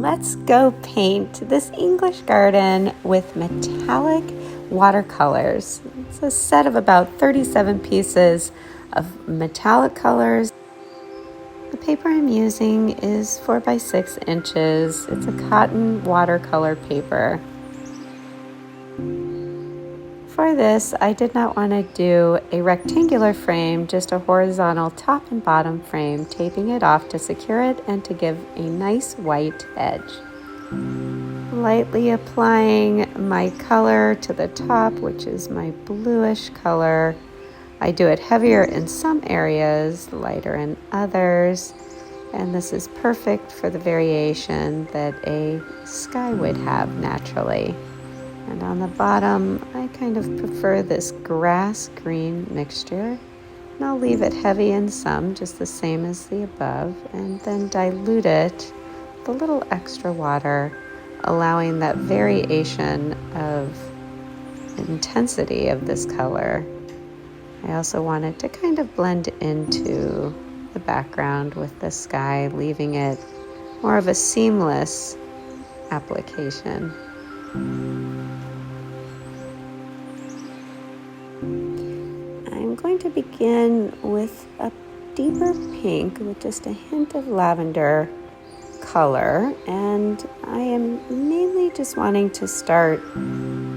let's go paint this English garden with metallic watercolors. It's a set of about 37 pieces of metallic colors. The paper I'm using is 4 by 6 inches. It's a cotton watercolor paper. For this, I did not want to do a rectangular frame, just a horizontal top and bottom frame, taping it off to secure it and to give a nice white edge. Lightly applying my color to the top, which is my bluish color. I do it heavier in some areas, lighter in others, and this is perfect for the variation that a sky would have naturally. And on the bottom, I kind of prefer this grass green mixture. And I'll leave it heavy in some, just the same as the above, and then dilute it with a little extra water, allowing that variation of intensity of this color. I also want it to kind of blend into the background with the sky, leaving it more of a seamless application. I'm going to begin with a deeper pink with just a hint of lavender color, and I am mainly just wanting to start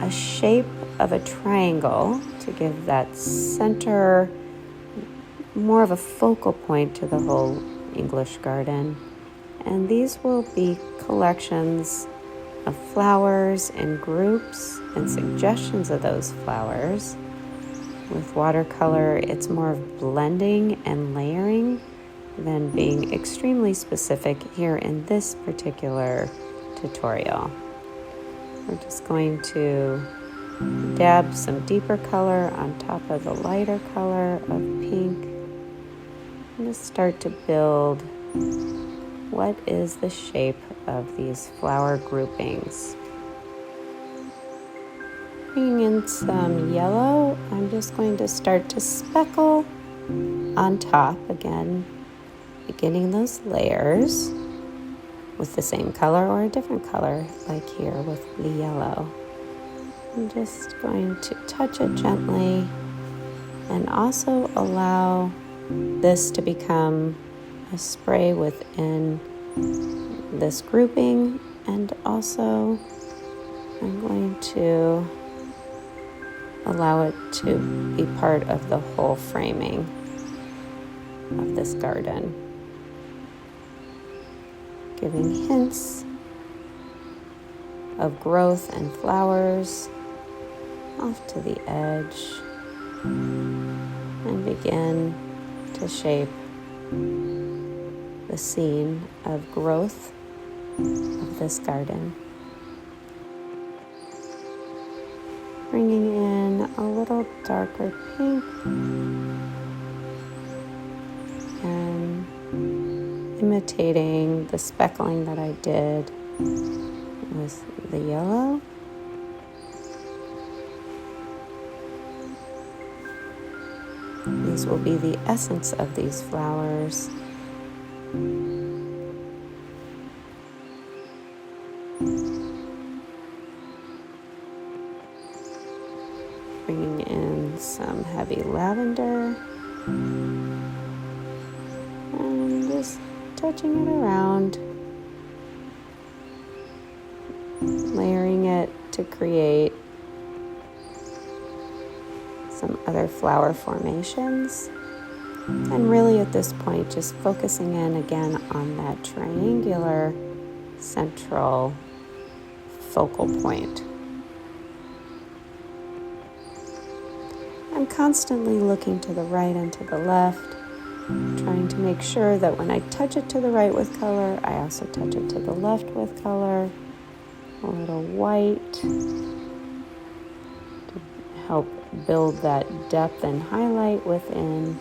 a shape of a triangle to give that center more of a focal point to the whole English garden. And these will be collections of flowers and groups and suggestions of those flowers. With watercolor, it's more of blending and layering than being extremely specific here in this particular tutorial. We're just going to dab some deeper color on top of the lighter color of pink and just start to build what is the shape of these flower groupings. Bringing in some yellow, I'm just going to start to speckle on top again, beginning those layers with the same color or a different color, like here with the yellow. I'm just going to touch it gently and also allow this to become a spray within this grouping, and also I'm going to allow it to be part of the whole framing of this garden, giving hints of growth and flowers off to the edge, and begin to shape the scene of growth of this garden. Bringing in a little darker pink and imitating the speckling that I did with the yellow. These will be the essence of these flowers. Bringing in some heavy lavender and just touching it around, layering it to create some other flower formations. And really at this point, just focusing in again on that triangular central focal point. I'm constantly looking to the right and to the left, trying to make sure that when I touch it to the right with color, I also touch it to the left with color. A little white to help build that depth and highlight within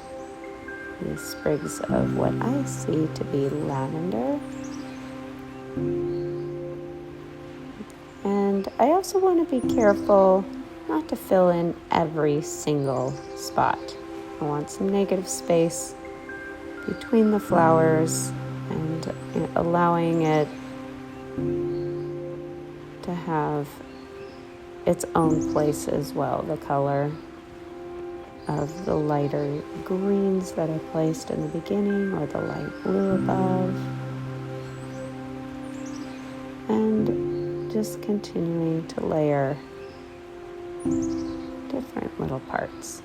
these sprigs of what I see to be lavender. And I also want to be careful not to fill in every single spot. I want some negative space between the flowers and allowing it to have its own place as well. The color of the lighter greens that I placed in the beginning, or the light blue above, and just continuing to layer different little parts.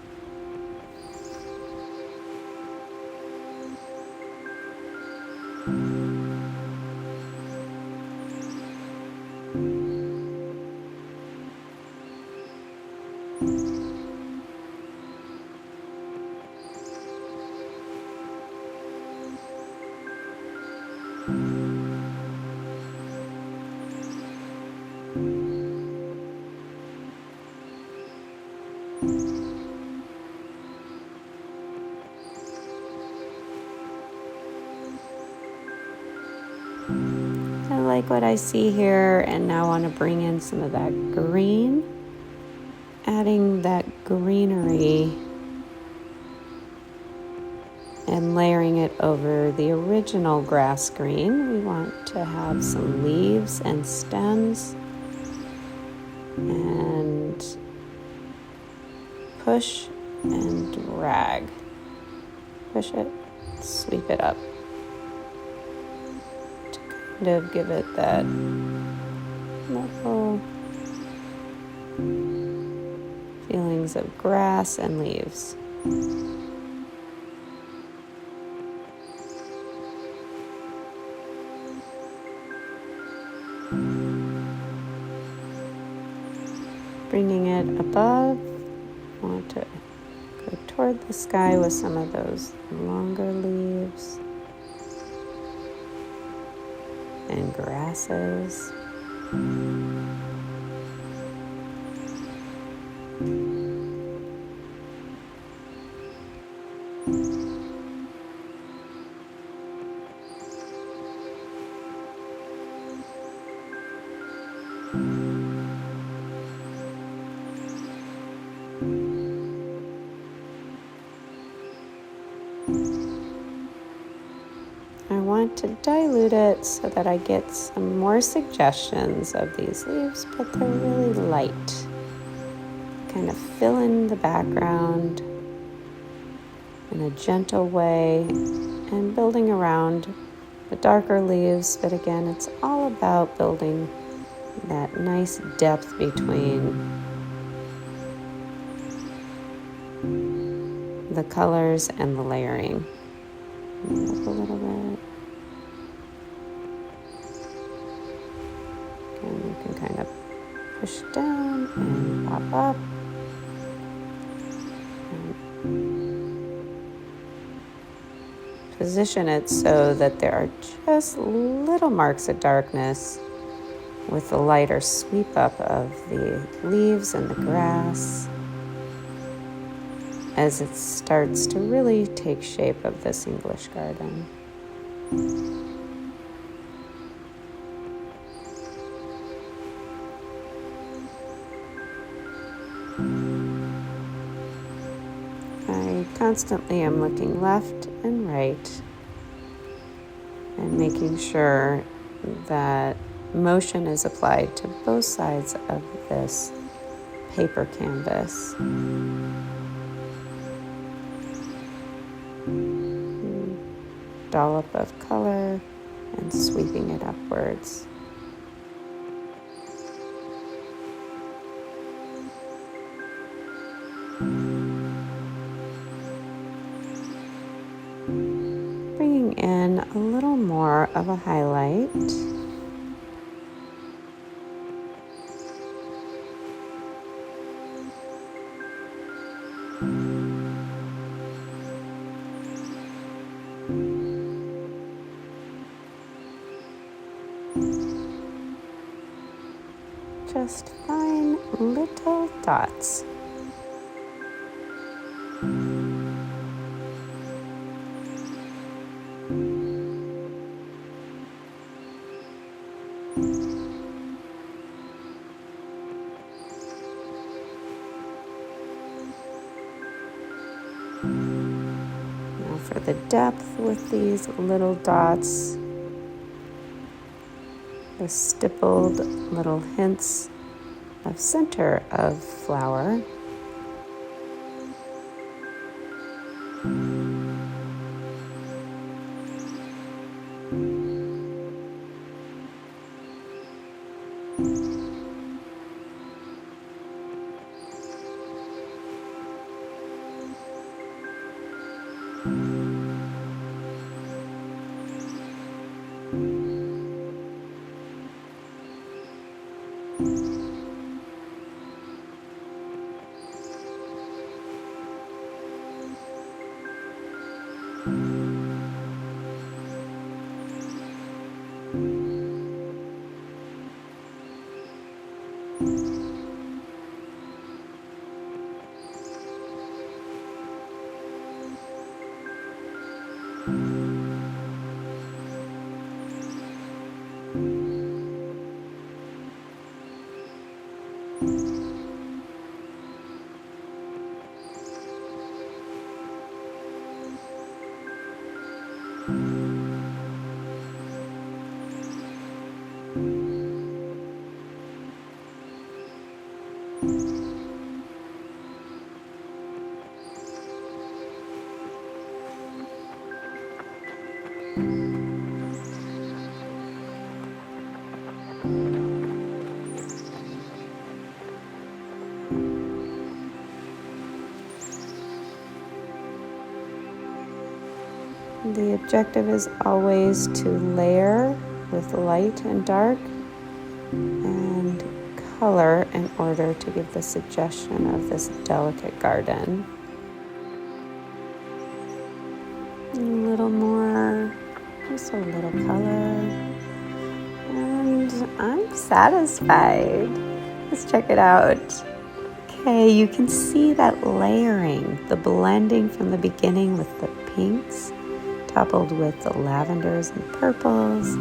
I like what I see here, and now I want to bring in some of that green, adding that greenery and layering it over the original grass green. We want to have some leaves and stems, and push and drag. Push it, sweep it up to kind of give it that little feelings of grass and leaves. Bringing it above, I want to go toward the sky with some of those longer leaves and grasses. I want to dilute it so that I get some more suggestions of these leaves, but they're really light. Kind of fill in the background in a gentle way and building around the darker leaves. But again, it's all about building that nice depth between the colors and the layering. Up a little bit. And you can kind of push down and pop up. And position it so that there are just little marks of darkness with the lighter sweep up of the leaves and the grass as it starts to really take shape of this English garden. I constantly am looking left and right and making sure that motion is applied to both sides of this paper canvas. Dollop of color and sweeping it upwards. Bringing in a little more of a highlight. Just fine little dots. Now for the depth with these little dots, the stippled little hints of center of flower. The objective is always to layer with light and dark and color in order to give the suggestion of this delicate garden. A little more, just a little color, and I'm satisfied. Let's check it out. Okay, you can see that layering, the blending from the beginning with the pinks, coupled with the lavenders and purples,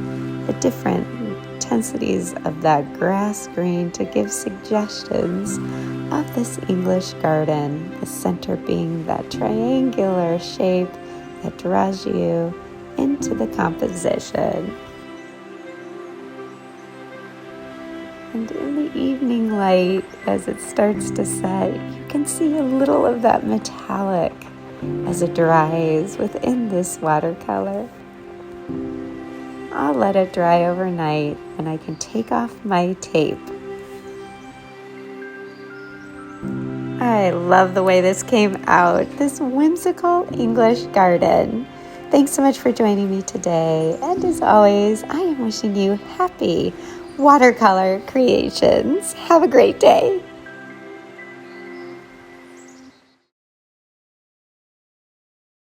the different intensities of that grass green to give suggestions of this English garden, the center being that triangular shape that draws you into the composition. And in the evening light, as it starts to set, you can see a little of that metallic as it dries within this watercolor. I'll let it dry overnight and I can take off my tape. I love the way this came out, this whimsical English garden. Thanks so much for joining me today. And as always, I am wishing you happy watercolor creations. Have a great day.